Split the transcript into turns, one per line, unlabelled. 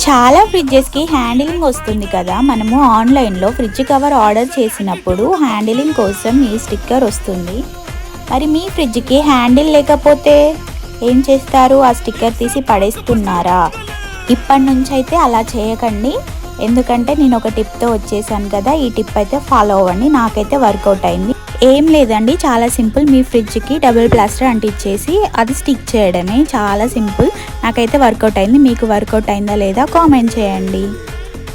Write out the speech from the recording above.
చాలా ఫ్రిడ్జెస్కి హ్యాండిలింగ్ వస్తుంది కదా. మనము ఆన్లైన్లో ఫ్రిడ్జ్ కవర్ ఆర్డర్ చేసినప్పుడు హ్యాండిలింగ్ కోసం ఈ స్టిక్కర్ వస్తుంది. మరి మీ ఫ్రిడ్జ్కి హ్యాండిల్ లేకపోతే ఏం చేస్తారు? ఆ స్టిక్కర్ తీసి పడేస్తున్నారా? ఇప్పటి నుంచి అయితే అలా చేయకండి. ఎందుకంటే నేను ఒక టిప్తో వచ్చేసాను కదా. ఈ టిప్ అయితే ఫాలో అవ్వండి. నాకైతే వర్కౌట్ అయింది. ఏం లేదండి, చాలా సింపుల్. మీ ఫ్రిడ్జ్కి డబుల్ ప్లాస్టర్ అంటించేసి అది స్టిక్ చేయడమే. చాలా సింపుల్. నాకైతే వర్కౌట్ అయింది. మీకు వర్కౌట్ అయిందా లేదా కామెంట్ చేయండి.